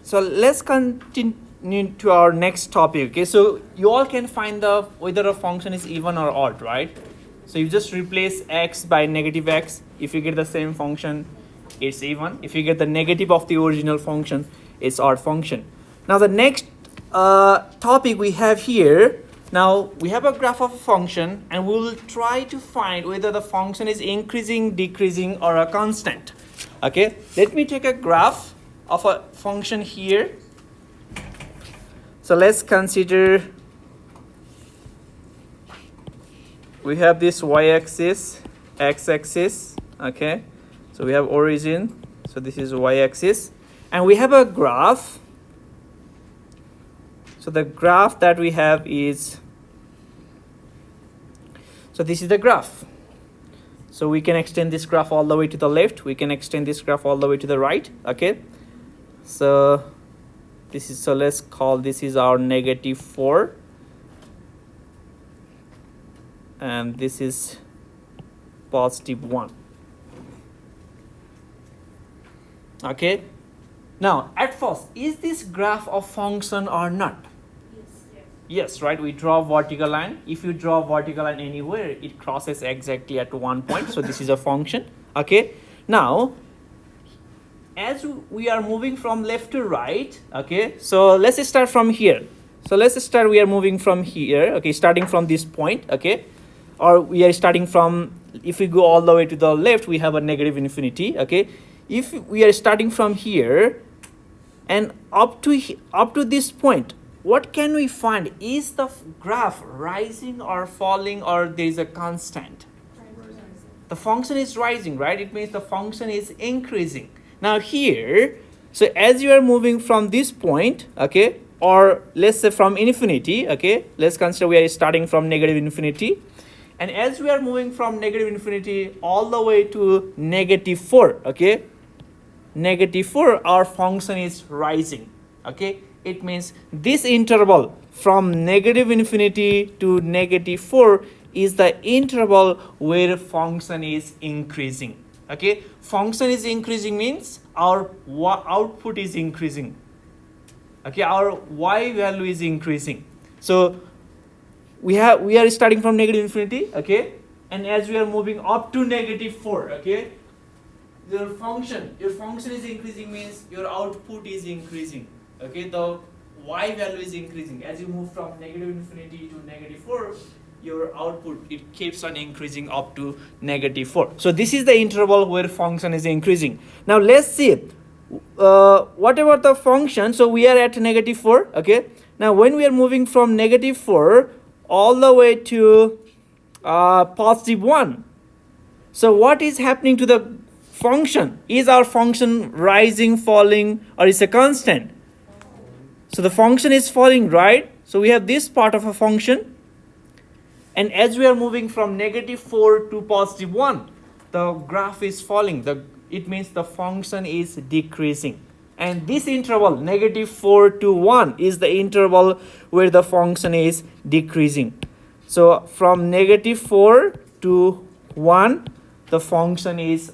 So let's continue to our next topic. Okay, so you all can find the whether a function is even or odd, right? So you just replace x by negative x. If you get the same function, it's even. If you get the negative of the original function, it's odd function. Now the next topic we have here. Now we have a graph of a function, and we'll try to find whether the function is increasing, decreasing, or a constant. Okay, let me take a graph of a function here. So let's consider we have this y-axis, x-axis. Okay, so we have origin, so this is y-axis, and we have a graph. So the graph that we have is, so this is the graph. So we can extend this graph all the way to the left, we can extend this graph all the way to the right. Okay, so this is, so let's call this is our -4, and this is +1. Okay, now at first, is this graph a function or not? Yes, right, we draw vertical line. If you draw vertical line anywhere, it crosses exactly at one point. So this is a function. Okay, now as we are moving from left to right, okay, so let's start from here. So let's start, we are moving from here, okay, starting from this point, okay, or we are starting from, if we go all the way to the left, we have a -infinity. Okay, if we are starting from here and up to this point, what can we find? Is the graph rising or falling, or there is a constant? The function is rising, right? It means the function is increasing. Now here, so as you are moving from this point, okay, or let's say from infinity, okay, let's consider we are starting from -infinity, and as we are moving from -infinity all the way to -4, okay, -4, our function is rising. Okay, it means this interval from -infinity to -4 is the interval where function is increasing. Okay, function is increasing means our output is increasing. Okay, our y value is increasing. So we are starting from -infinity, okay, and as we are moving up to -4, okay, your function is increasing means your output is increasing. Okay, the y value is increasing. As you move from -infinity to -4, your output, it keeps on increasing up to -4. So this is the interval where function is increasing. Now let's see whatever the function. So we are at -4. Okay, now when we are moving from -4 all the way to +1, so what is happening to the function? Is our function rising, falling, or is a constant? So the function is falling, right? So we have this part of a function, and as we are moving from -4 to +1, the graph is falling. It means the function is decreasing. And this interval, -4 to 1, is the interval where the function is decreasing. So from -4 to 1, the function is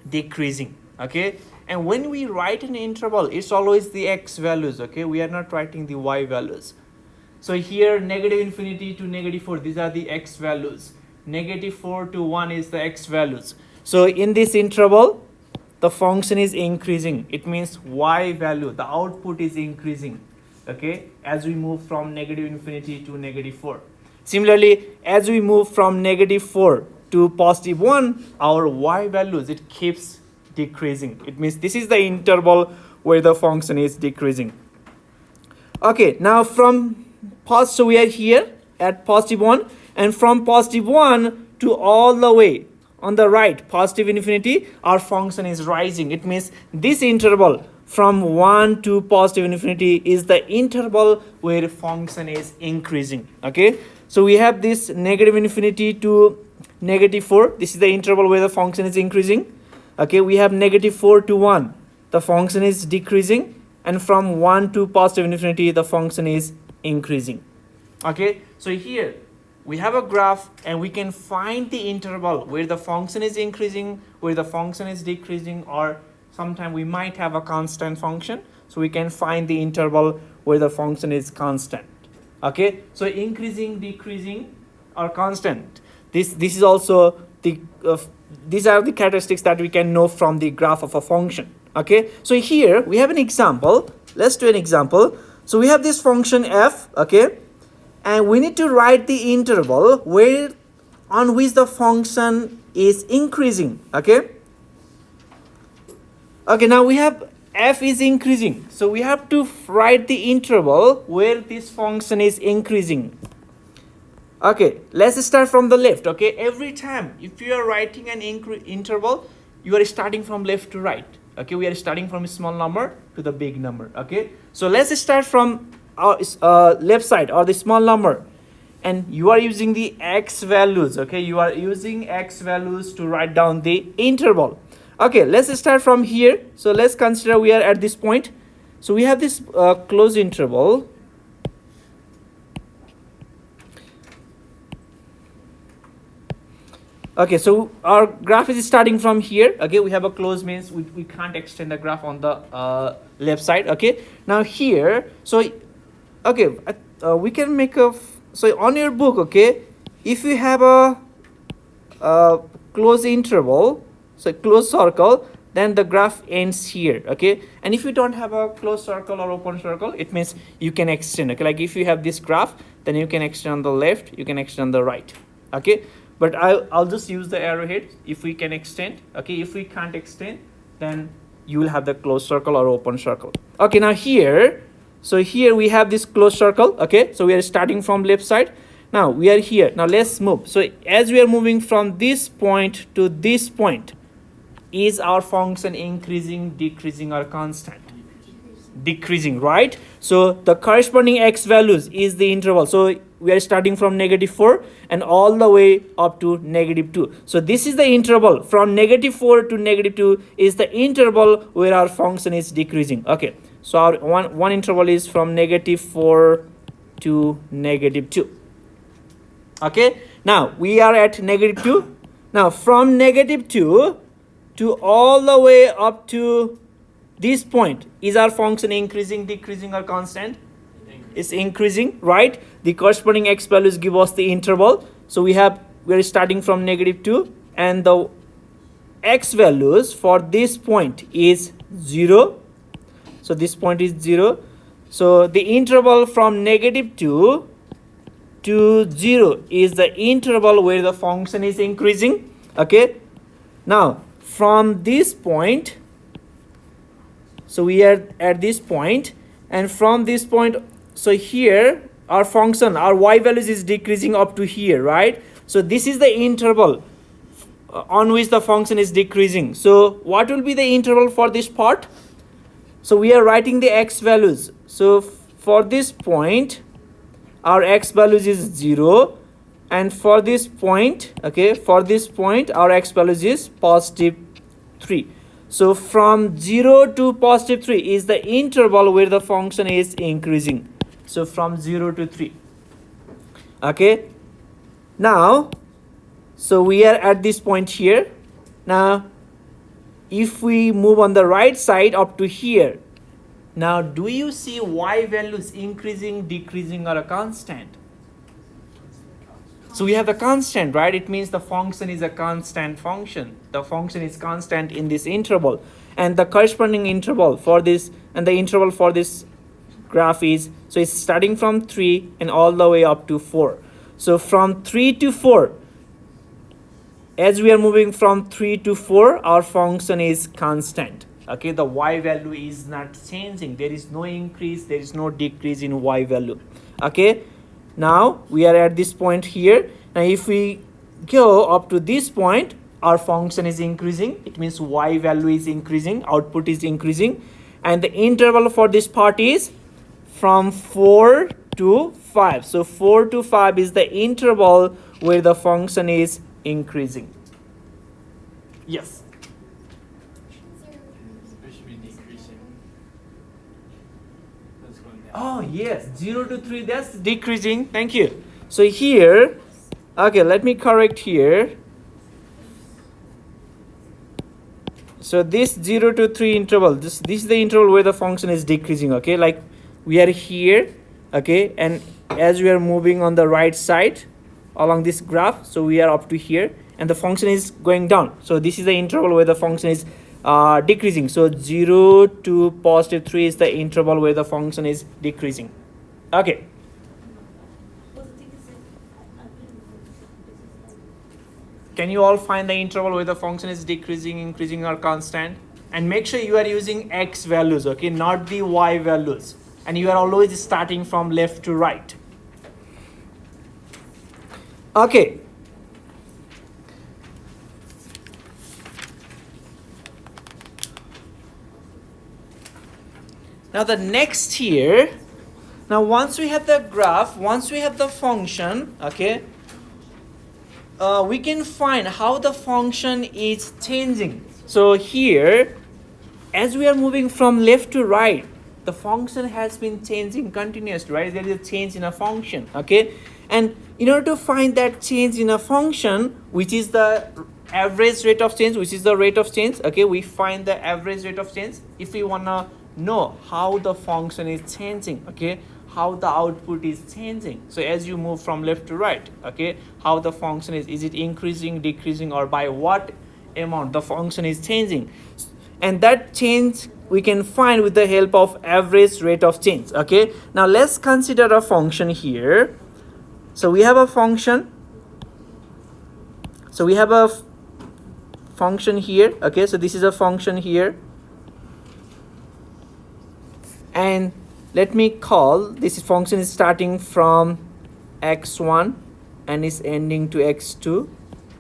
decreasing. Okay, and when we write an interval, it's always the x values. Okay, we are not writing the y values. So here -infinity to -4, these are the x values. -4 to 1 is the x values. So in this interval, the function is increasing. It means y value, the output is increasing. Okay, as we move from -infinity to -4. Similarly, as we move from -4 to +1, our y values, it keeps decreasing. It means this is the interval where the function is decreasing. Okay, now from so we are here at +1, and from +1 to all the way on the right, +infinity, our function is rising. It means this interval from 1 to +infinity is the interval where function is increasing. Okay, so we have this -infinity to -4. This is the interval where the function is increasing. Okay, we have -4 to 1, the function is decreasing, and from 1 to +infinity, the function is increasing. Okay, so here we have a graph and we can find the interval where the function is increasing, where the function is decreasing, or sometime we might have a constant function. So we can find the interval where the function is constant. Okay, so increasing, decreasing, or constant. This is also the these are the characteristics that we can know from the graph of a function. Okay, so here we have an example. Let's do an example. So we have this function f. Okay, and we need to write the interval where on which the function is increasing. Okay. Okay, now we have f is increasing, so we have to write the interval where this function is increasing. Okay, let's start from the left. Okay, every time if you are writing an interval, you are starting from left to right. Okay, we are starting from a small number to the big number. Okay, so let's start from our left side, or the small number, and you are using the x values. Okay, you are using x values to write down the interval. Okay, let's start from here. So let's consider we are at this point. So we have this closed interval. Okay, so our graph is starting from here. Okay, we have a close, means we can't extend the graph on the left side. Okay, now here, so okay, we can make a so on your book. Okay, if you have a closed interval, so closed circle, then the graph ends here. Okay, and if you don't have a closed circle or open circle, it means you can extend. Okay, like if you have this graph, then you can extend on the left, you can extend on the right. Okay, but I'll just use the arrowhead if we can extend. Okay, if we can't extend, then you will have the closed circle or open circle. Okay, now here, so here we have this closed circle. Okay, so we are starting from left side. Now we are here. Now let's move. So as we are moving from this point to this point, is our function increasing, decreasing, or constant? Decreasing, right? So the corresponding x values is the interval. So we are starting from -4 and all the way up to -2. So this is the interval from -4 to -2 is the interval where our function is decreasing. Okay, so our one interval is from -4 to -2. Okay, now we are at -2. Now from -2 to all the way up to this point, is our function increasing, decreasing, or constant? It's increasing, right? The corresponding x values give us the interval. So we are starting from -2, and the x values for this point is 0. So this point is 0. So the interval from -2 to 0 is the interval where the function is increasing. Okay, now from this point, so we are at this point, and from this point, so here our function, our y values is decreasing up to here, right? So this is the interval on which the function is decreasing. So what will be the interval for this part? So we are writing the x values. So for this point, our x values is 0, and for this point, okay, for this point our x values is +3. So from 0 to +3 is the interval where the function is increasing. So from 0 to 3. Okay, now so we are at this point here. Now if we move on the right side up to here, now do you see y values increasing, decreasing, or a constant? So we have a constant, right? It means the function is a constant function. The function is constant in this interval, and the corresponding interval for this, and the interval for this graph is, so it's starting from 3 and all the way up to 4. So from 3 to 4, as we are moving from 3 to 4, our function is constant. Okay, the y value is not changing. There is no increase, there is no decrease in y value. Okay, now we are at this point here. Now if we go up to this point, our function is increasing. It means y value is increasing, output is increasing, and the interval for this part is from 4 to 5. So 4 to 5 is the interval where the function is increasing. Yes. Oh yes, 0 to 3, that's decreasing. Thank you. So here, Okay, let me correct here. So this 0 to 3 interval, this is the interval where the function is decreasing. Okay, like we are here, okay, and as we are moving on the right side along this graph, so we are up to here and the function is going down. So this is the interval where the function is decreasing. So 0 to positive 3 is the interval where the function is decreasing. Okay. Can you all find the interval where the function is decreasing, increasing, or constant? And make sure you are using x values, okay, not the y values. And you are always starting from left to right. Okay. Now the next here, now once we have the graph, once we have the function, okay, we can find how the function is changing. So here, as we are moving from left to right, the function has been changing continuously, right? There is a change in a function, okay? And in order to find that change in a function, which is the average rate of change, which is the rate of change, okay, we find the average rate of change if we want to know how the function is changing, okay, how the output is changing. So as you move from left to right, okay, how the function is it increasing, decreasing, or by what amount the function is changing. And that change we can find with the help of average rate of change. Okay, now let's consider a function here. So we have a function, so we have a function here. Okay, so this is a function here, and let me call this function is starting from x1 and is ending to x2,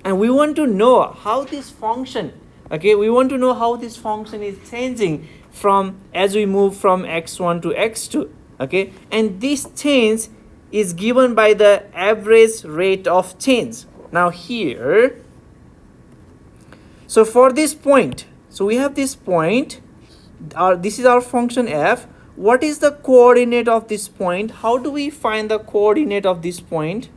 and we want to know how this function, okay, we want to know how this function is changing from as we move from x1 to x2, okay, and this change is given by the average rate of change. Now here, so for this point, so we have this point, this is our function f. What is the coordinate of this point? How do we find the coordinate of this point?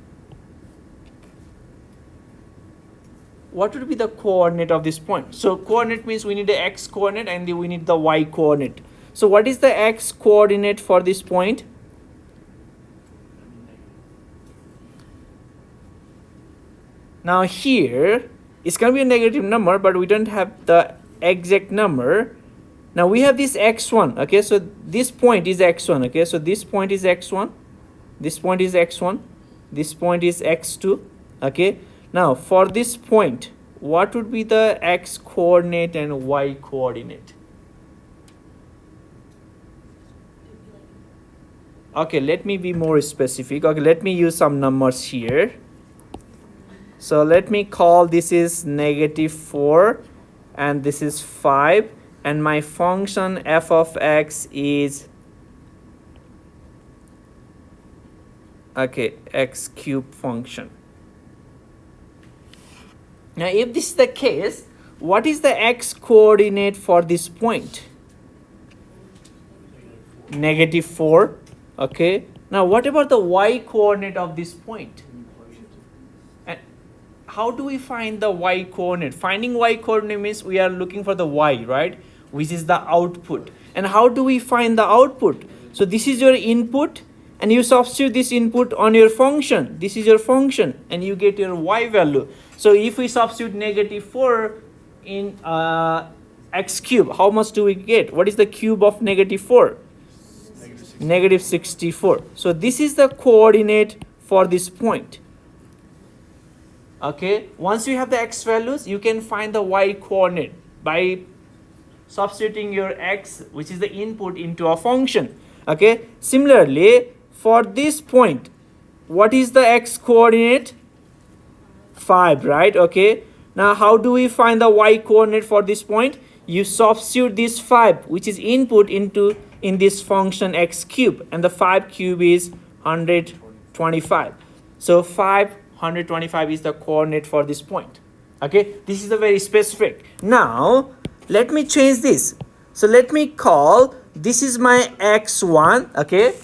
What would be the coordinate of this point? So coordinate means we need the x coordinate and we need the y coordinate. So what is the x coordinate for this point? Now here, it's going to be a negative number, but we don't have the exact number. Now we have this x1, okay, so this point is x1, okay, so this point is x1, this point is x1, this point is x2, okay. Now for this point, what would be the x coordinate and y coordinate? Okay, let me be more specific. Okay, let me use some numbers here. So let me call this is -4 and this is 5. And my function f of x is, okay, x cube function. Now if this is the case, what is the x coordinate for this point? -4, okay. Now what about the y coordinate of this point? And how do we find the y coordinate? Finding y coordinate means we are looking for the y, right? Which is the output. And how do we find the output? So this is your input and you substitute this input on your function. This is your function and you get your y value. So if we substitute -4 in x cube, how much do we get? What is the cube of -4? -64. So this is the coordinate for this point. Okay, once you have the x values, you can find the y coordinate by substituting your x, which is the input, into a function. Okay, similarly for this point, what is the x coordinate? 5, right? Okay, now how do we find the y coordinate for this point? You substitute this 5, which is input, in this function x cube, and the 5 cube is 125. So 125 is the coordinate for this point. Okay, this is a very specific. Now let me change this. So let me call this is my x1, okay,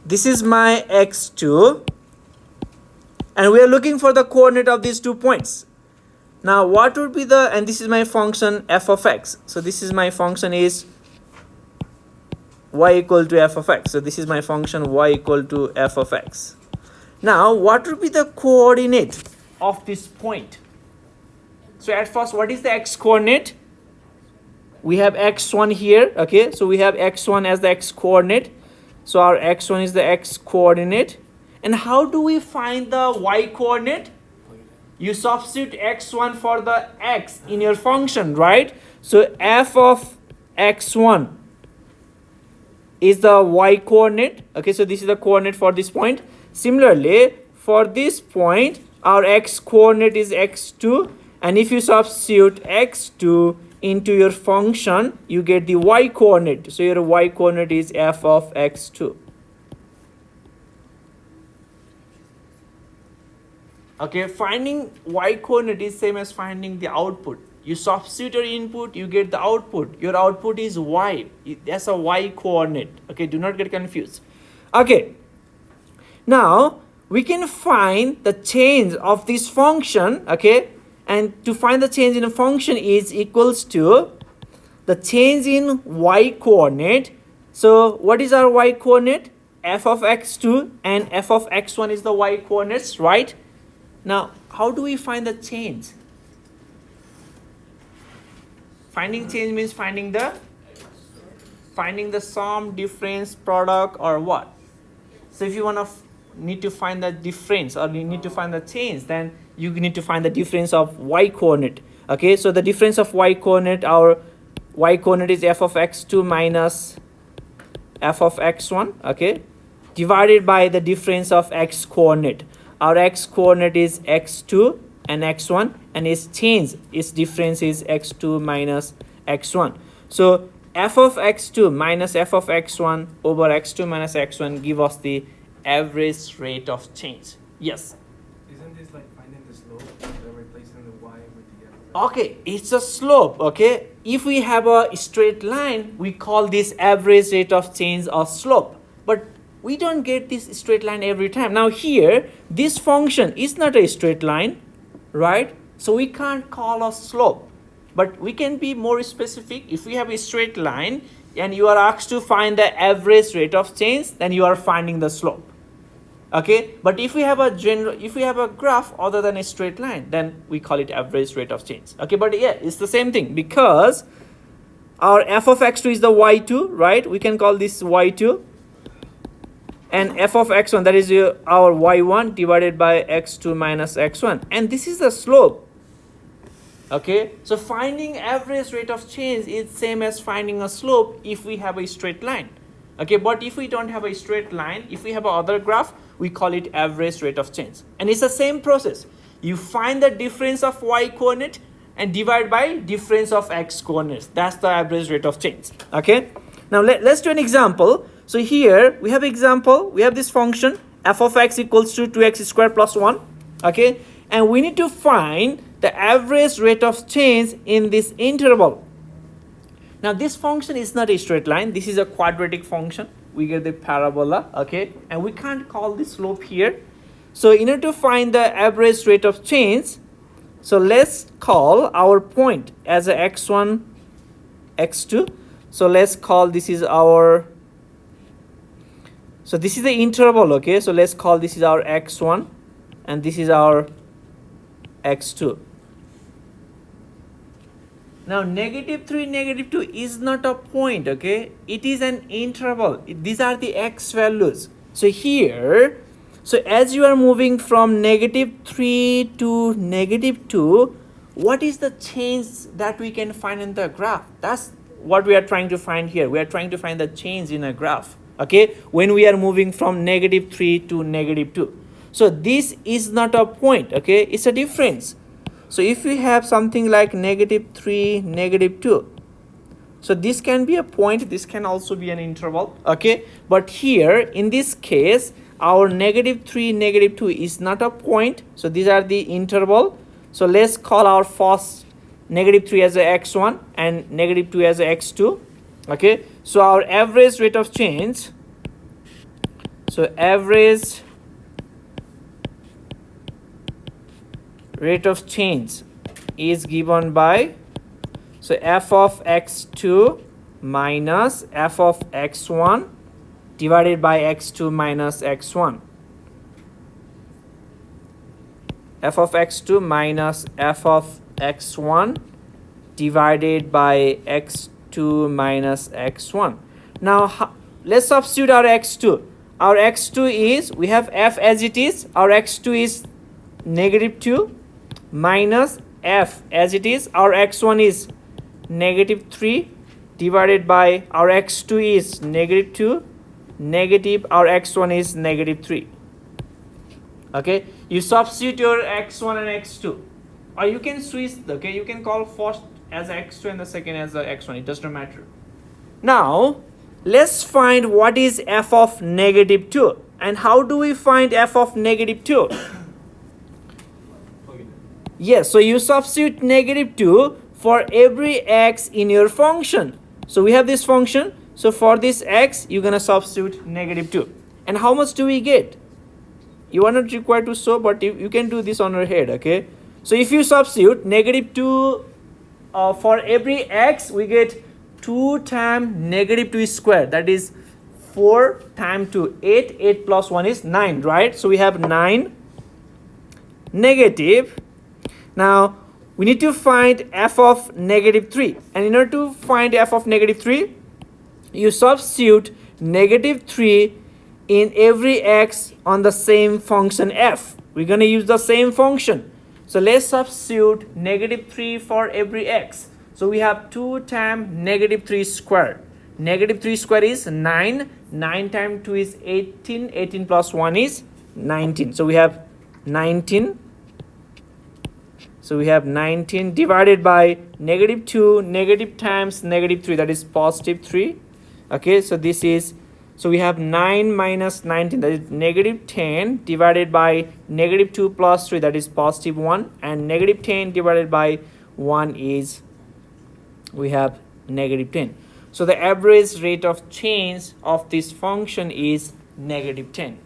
this is my x2, And we are looking for the coordinate of these 2 points. Now what would be the, and this is my function f of x. So this is my function is y equal to f of x. So this is my function y equal to f of x. Now what would be the coordinate of this point? So at first, what is the x coordinate? We have x1 here, okay? So we have x1 as the x coordinate. So our x1 is the x coordinate. And how do we find the y coordinate? You substitute x1 for the x in your function, right? So f of x1 is the y coordinate. Okay, so this is the coordinate for this point. Similarly, for this point, our x coordinate is x2. And if you substitute x2 into your function, you get the y coordinate. So your y coordinate is f of x2. Okay, finding y coordinate is same as finding the output. You substitute your input, you get the output. Your output is y. That's a y coordinate. Okay, do not get confused. Okay, now we can find the change of this function. Okay, and to find the change in a function is equals to the change in y coordinate. So what is our y coordinate? F of x2 and f of x1 is the y coordinates, right? Now, how do we find the change? Finding change means finding the sum, difference, product, or what? So if you want to need to find the difference or you need to find the change, then you need to find the difference of y coordinate. Okay, so the difference of y coordinate, our y coordinate is f of x2 minus f of x1, okay, divided by the difference of x coordinate. Our x coordinate is x2 and x1, and its change, its difference is x2 minus x1. So f of x2 minus f of x1 over x2 minus x1 give us the average rate of change. Yes? Isn't this like finding the slope by replacing the y with the f? Okay, it's a slope. Okay, if we have a straight line, we call this average rate of change a slope. But we don't get this straight line every time. Now here, this function is not a straight line, right? So we can't call a slope. But we can be more specific. If we have a straight line and you are asked to find the average rate of change, then you are finding the slope. Okay, but if we have a graph other than a straight line, then we call it average rate of change. Okay, but yeah, it's the same thing because our f of x2 is the y2, right? We can call this y2, and f of x1, that is our y1 divided by x2 minus x1, and this is the slope. Okay, so finding average rate of change is same as finding a slope if we have a straight line. Okay, but if we don't have a straight line, if we have another graph, we call it average rate of change. And it's the same process. You find the difference of y coordinate and divide by difference of x coordinates. That's the average rate of change. Okay, now let's do an example. So here we have example, we have this function f of x equals to 2x squared plus 1. Okay, and we need to find the average rate of change in this interval. Now this function is not a straight line, this is a quadratic function. We get the parabola, okay, and we can't call the slope here. So in order to find the average rate of change, so let's call our point as a x1, x2. So let's call this is our, so this is the interval, okay, so let's call this is our x1 and this is our x2. Now -3, -2 is not a point, okay, it is an interval. These are the x values. So here, so as you are moving from -3 to -2, what is the change that we can find in the graph? That's what we are trying to find here. We are trying to find the change in a graph, okay, when we are moving from -3 to -2. So this is not a point, okay, it's a difference. So if we have something like -3, -2, so this can be a point, this can also be an interval, okay, but here in this case our -3, -2 is not a point, so these are the interval. So let's call our first -3 as a x1 and -2 as a x2, okay. So our average rate of change, so average rate of change is given by, so f of x2 minus f of x1 divided by x2 minus x1. F of x2 minus f of x1 divided by x2 minus x1. Now let's substitute our x2. Our x2 is, we have f as it is, our x2 is negative 2 minus f as it is, our x1 is negative 3 divided by our x2 is negative 2 negative our x1 is negative 3. Okay, you substitute your x1 and x2, or you can switch. Okay, you can call first as x2 and the second as the x1, it doesn't matter. Now let's find what is f of negative 2. And how do we find f of negative 2? Yes, so you substitute negative 2 for every x in your function. So we have this function, so for this x you're gonna substitute negative 2. And how much do we get? You are not required to show, but you can do this on your head. Okay, so if you substitute negative 2 for every x, we get 2 times negative 2 squared, that is 4 times 2, 8, 8 plus 1 is 9, right? So we have 9 negative. Now we need to find f of negative 3, and in order to find f of negative 3, you substitute negative 3 in every x on the same function f. We're going to use the same function. So let's substitute negative 3 for every x. So we have 2 times negative 3 squared. Negative 3 squared is 9. 9 times 2 is 18. 18 plus 1 is 19. So we have 19. So we have 19 divided by negative 2, negative times negative 3, that is positive 3. Okay, so this is, so we have 9 minus 19, that is negative 10 divided by negative 2 plus 3, that is positive 1. And negative 10 divided by 1 is, we have negative 10. So the average rate of change of this function is negative 10.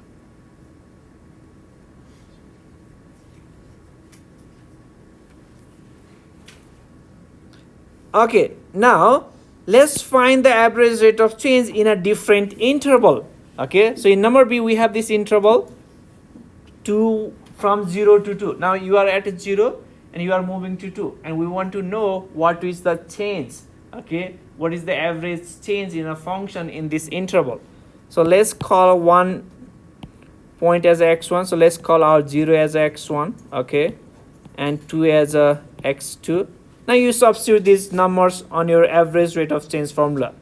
Okay, now let's find the average rate of change in a different interval. Okay, so in number B we have this interval 2 from 0 to 2. Now you are at 0 and you are moving to 2, and we want to know what is the change. Okay, what is the average change in a function in this interval. So let's call one point as x1. So let's call our 0 as x1. Okay, and 2 as a x2. Now you substitute these numbers on your average rate of change formula.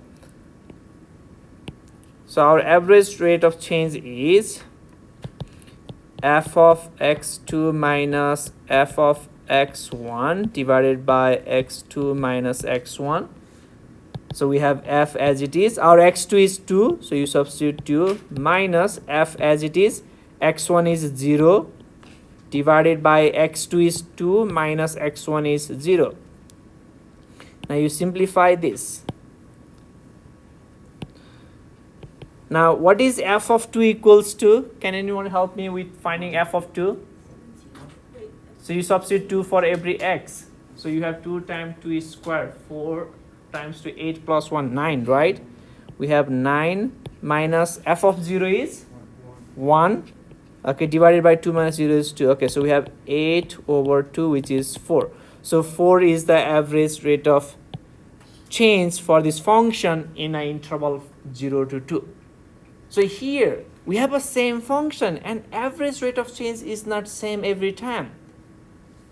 So our average rate of change is f of x2 minus f of x1 divided by x2 minus x1. So we have f as it is. Our x2 is 2, so you substitute 2 minus f as it is. x1 is 0 divided by x2 is 2 minus x1 is 0. Now you simplify this. Now what is f of 2 equals to? Can anyone help me with finding f of 2? So you substitute 2 for every x. So you have 2 times 2 is squared. 4 times 2, 8 plus 1, 9, right? We have 9 minus f of 0 is 1. Okay, divided by 2 minus 0 is 2. Okay, so we have 8 over 2, which is 4. So 4 is the average rate of change for this function in an interval 0 to 2. So here we have a same function, and average rate of change is not same every time.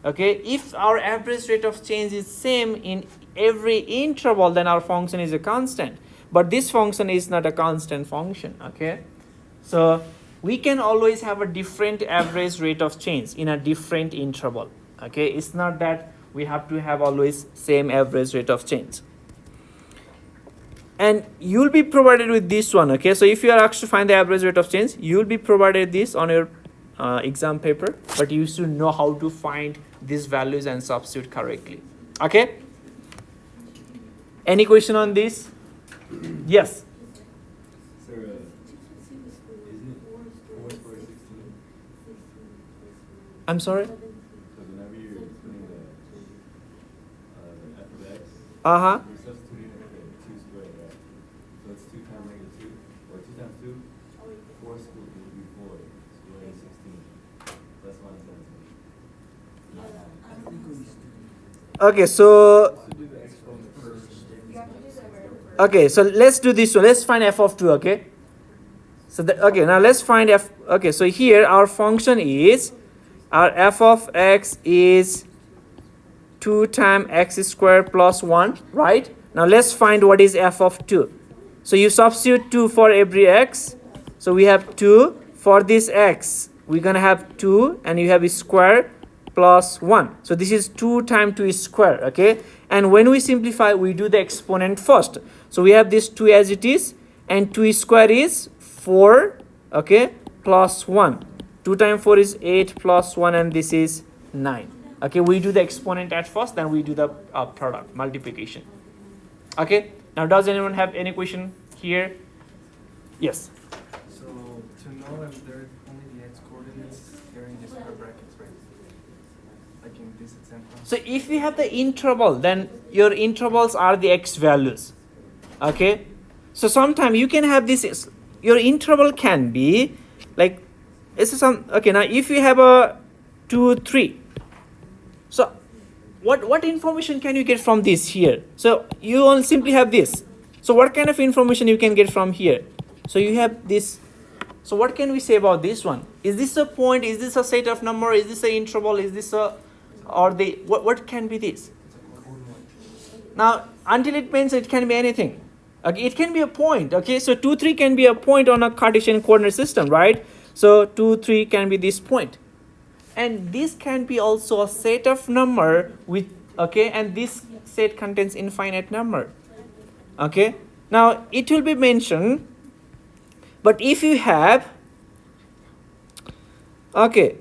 Okay, if our average rate of change is same in every interval, then our function is a constant. But this function is not a constant function. Okay, so we can always have a different average rate of change in a different interval. Okay, it's not that we have to have always same average rate of change. And you'll be provided with this one. Okay, so if you are asked to find the average rate of change, you'll be provided this on your exam paper, but you should know how to find these values and substitute correctly. Okay, any question on this? Yes. Sir, isn't it 4 for 16? I'm sorry. So whenever Uh-huh. We're substituting it 2 squared, right? So it's 2 times -2, or 2 times 2, 4 squared would be 4, squared is 16, plus 1 is 17. Okay, so okay, so let's do this one. Let's find f of 2, okay? So okay, now let's find f. Okay, so here our function is, our f of x is 2 times x squared plus 1, right? Now let's find what is f of 2. So you substitute 2 for every x. So we have 2 for this x. We're gonna have 2, and you have a square plus 1. So this is 2 times 2 is square, okay? And when we simplify, we do the exponent first. So we have this 2 as it is, and 2 square is 4, okay, plus 1. 2 times 4 is 8 plus 1, and this is 9. Okay, we do the exponent at first, then we do the product, multiplication. Okay, now does anyone have any question here? Yes. So to know if there are only the x coordinates, they're in the square brackets, right? Like in this example. So if you have the interval, then your intervals are the x values. Okay, so sometime you can have this. Your interval can be like, this is some. Okay, now if you have a 2, 3. So what information can you get from this here? So you only simply have this. So what kind of information you can get from here? So you have this. So what can we say about this one? Is this a point? Is this a set of number? Is this an interval? Is this a, or the, what can be this? Now until it means it can be anything. Okay, it can be a point. Okay, so 2, 3 can be a point on a Cartesian coordinate system, right? So 2, 3 can be this point. And this can be also a set of number with, okay, and this set contains infinite number. Okay, now it will be mentioned, but if you have, okay,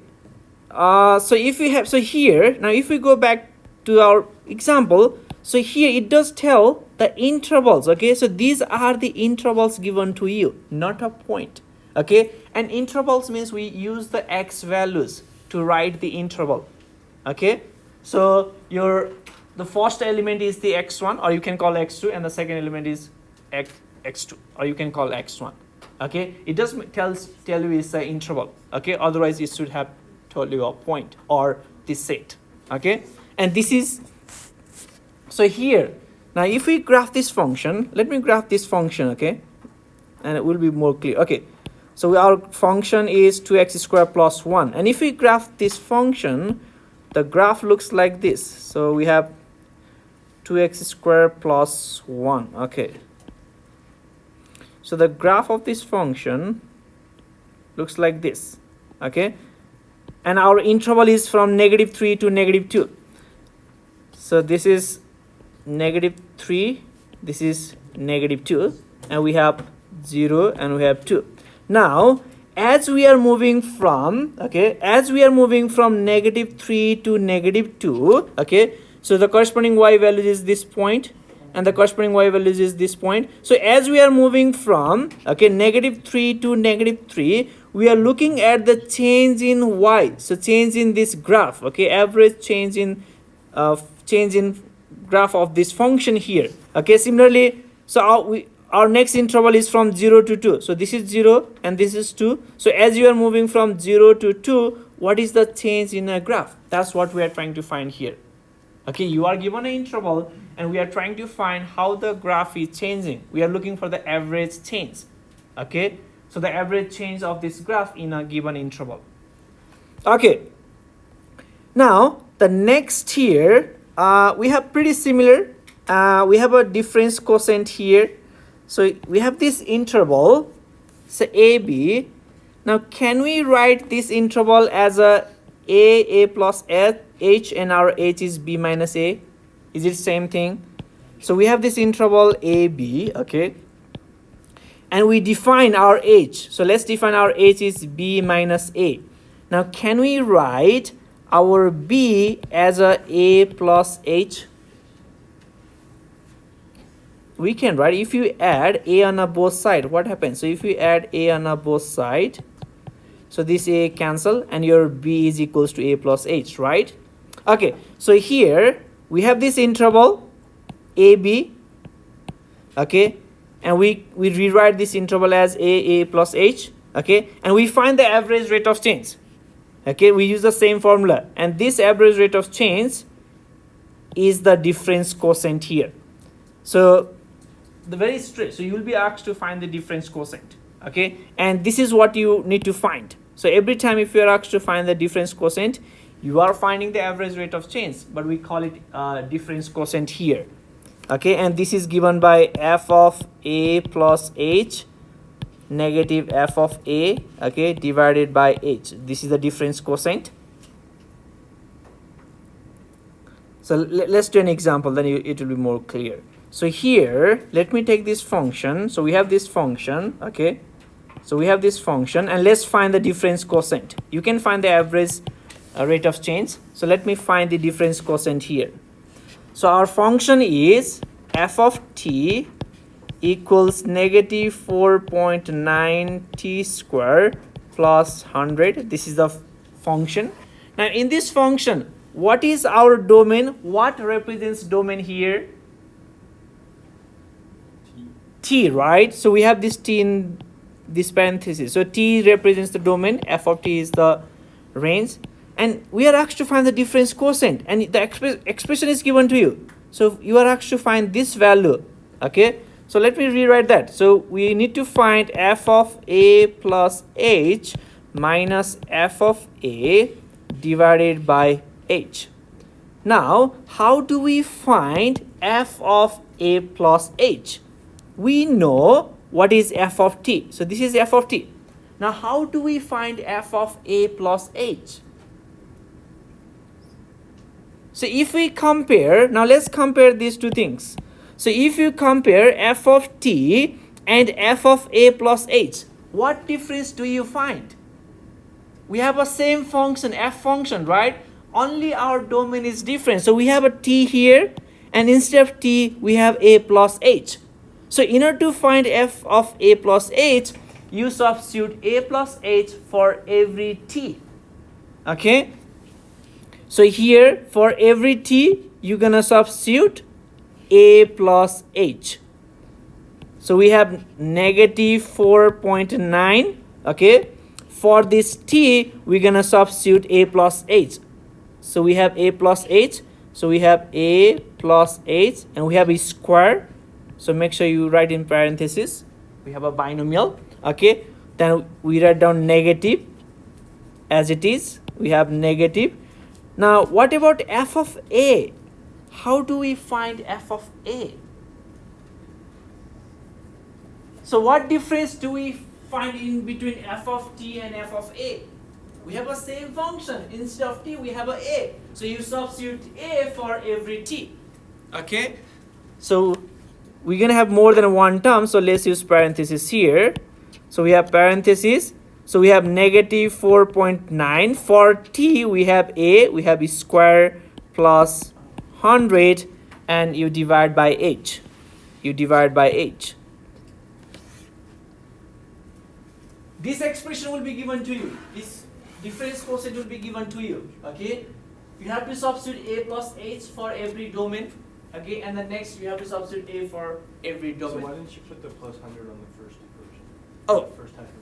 so if you have, so here, now if we go back to our example, so here it does tell the intervals, okay, so these are the intervals given to you, not a point, okay, and intervals means we use the x values to write the interval, okay? So the first element is the x1, or you can call x2, and the second element is x2, or you can call x1, okay? It does tell you it's an interval, okay? Otherwise it should have told you a point or this set, okay? And this is, so here, now if we graph this function, let me graph this function, okay? And it will be more clear, okay? So our function is 2x squared plus 1. And if we graph this function, the graph looks like this. So we have 2x squared plus 1. Okay. So the graph of this function looks like this. Okay. And our interval is from -3 to -2. So this is -3. This is -2. And we have 0 and we have 2. Now, as we are moving from, okay, as we are moving from -3 to -2, okay, so the corresponding y value is this point, and the corresponding y value is this point. So as we are moving from, okay, -3 to -3, we are looking at the change in y. So change in this graph, okay, average change in graph of this function here. Okay, similarly, so our next interval is from 0 to 2. So this is 0 and this is 2. So as you are moving from 0 to 2, what is the change in a graph? That's what we are trying to find here. Okay, you are given an interval and we are trying to find how the graph is changing. We are looking for the average change. Okay, so the average change of this graph in a given interval. Okay, now the next here, we have pretty similar. We have a difference quotient here. So we have this interval, so AB. Now can we write this interval as a plus h, and our h is b minus a? Is it same thing? So we have this interval AB, okay? And we define our h. So let's define our h is b minus a. Now can we write our b as a plus h? We can, right? If you add a on both sides, what happens? So if you add a on both sides, so this a cancel and your b is equals to a plus h, right? Okay, so here we have this interval AB, okay, and we rewrite this interval as A plus H, okay, and we find the average rate of change. Okay, we use the same formula, and this average rate of change is the difference quotient here. So the very straight, so you will be asked to find the difference quotient, okay, and this is what you need to find. So every time if you are asked to find the difference quotient, you are finding the average rate of change, but we call it difference quotient here, okay, and this is given by f of A plus H negative f of A, okay, divided by H. This is the difference quotient. So let's do an example, then it will be more clear. So here, let me take this function. So we have this function, okay. So we have this function, and let's find the difference quotient. You can find the average rate of change. So let me find the difference quotient here. So our function is f of t equals negative 4.9 t square plus 100. This is the function. Now in this function, what is our domain? What represents domain here? T, right? So we have this t in this parenthesis. So t represents the domain, f of t is the range, and we are asked to find the difference quotient, and the expression is given to you. So you are asked to find this value, okay? So let me rewrite that. So we need to find f of A plus H minus f of A divided by H. Now, how do we find f of A plus H? We know what is f of t. So this is f of t. Now, how do we find f of A plus H? So if we compare, now let's compare these two things. So if you compare f of t and f of A plus H, what difference do you find? We have a same function, f function, right? Only our domain is different. So we have a t here, and instead of t, we have A plus H. So in order to find f of A plus H, you substitute A plus H for every t, okay? So here, for every t, you're gonna substitute A plus H. So we have negative 4.9, okay? For this t, we're gonna substitute A plus H. So we have A plus H. So we have A plus H, and we have a square. So make sure you write in parentheses. We have a binomial, okay? Then we write down negative as it is. We have negative. Now, what about f of A? How do we find f of A? So what difference do we find in between f of t and f of A? We have a same function. Instead of t, we have a A. So you substitute A for every t. Okay? So we're going to have more than one term. So let's use parentheses here. So we have parentheses. So we have negative 4.9. For t, we have A. We have a square plus 100. And you divide by H. You divide by H. This expression will be given to you. This difference quotient will be given to you. Okay? You have to substitute A plus H for every domain. Okay? And the next you have to substitute A for every domain. So why didn't you put the plus 100 on the first version? Oh. First half of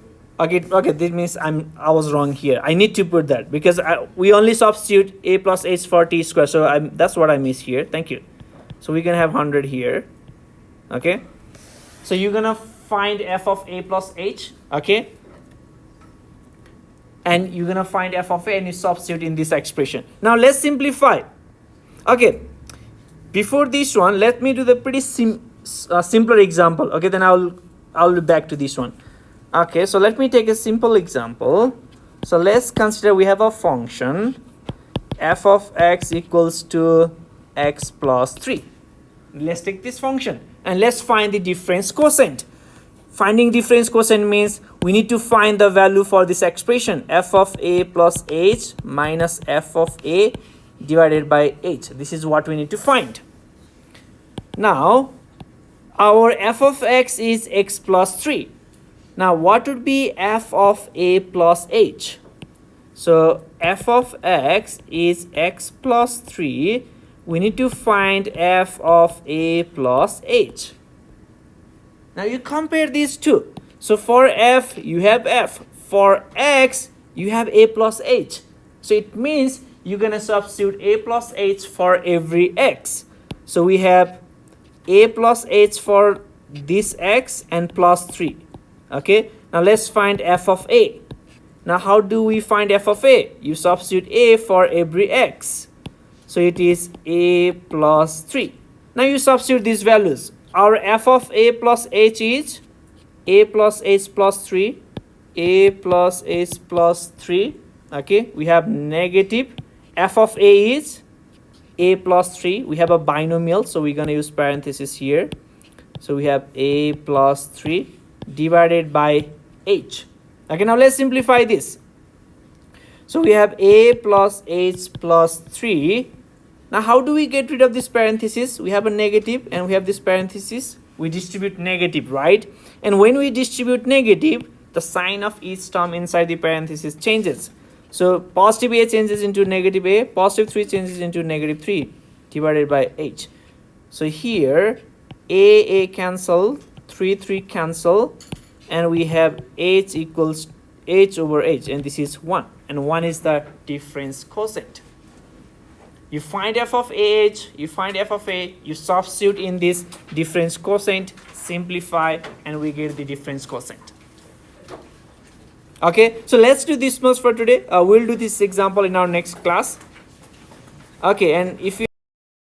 it. Okay, that means I was wrong here. I need to put that because we only substitute A plus H for t square. So that's what I missed here. Thank you. So we're gonna have 100 here. Okay. So you're gonna find f of A plus H. Okay. And you're gonna find f of A and you substitute in this expression. Now let's simplify. Okay. Before this one, let me do the pretty simpler example. Okay, then I'll be back to this one. Okay, so let me take a simple example. So let's consider we have a function f of x equals to x plus 3. Let's take this function and let's find the difference quotient. Finding difference quotient means we need to find the value for this expression f of A plus H minus f of A divided by H. This is what we need to find. Now our f of x is x plus 3. Now what would be f of A plus H? So f of x is x plus 3, we need to find f of a plus h. Now you compare these two. So for f, you have f. For x, you have a plus h. So it means you're going to substitute a plus h for every x. So we have a plus h for this x and plus 3. Okay, now let's find f of a. Now how do we find f of a? You substitute a for every x. So it is a plus 3. Now you substitute these values. Our f of a plus h is a plus h plus 3, a plus h plus 3. Okay, we have negative. F of a is a plus 3. We have a binomial, so we're going to use parentheses here. So we have a plus 3 divided by h. Okay, now let's simplify this. So we have a plus h plus 3. Now how do we get rid of this parenthesis? We have a negative and we have this parenthesis. We distribute negative, right? And when we distribute negative, the sign of each term inside the parenthesis changes. So positive a changes into negative a, positive 3 changes into negative 3 divided by h. So here a cancel, 3 cancel, and we have h equals h over h, and this is 1, and 1 is the difference quotient. You find f of ah, you find f of a, you substitute in this difference quotient, simplify, and we get the difference quotient. Okay, so let's do this much for today. We'll do this example in our next class. Okay, and if you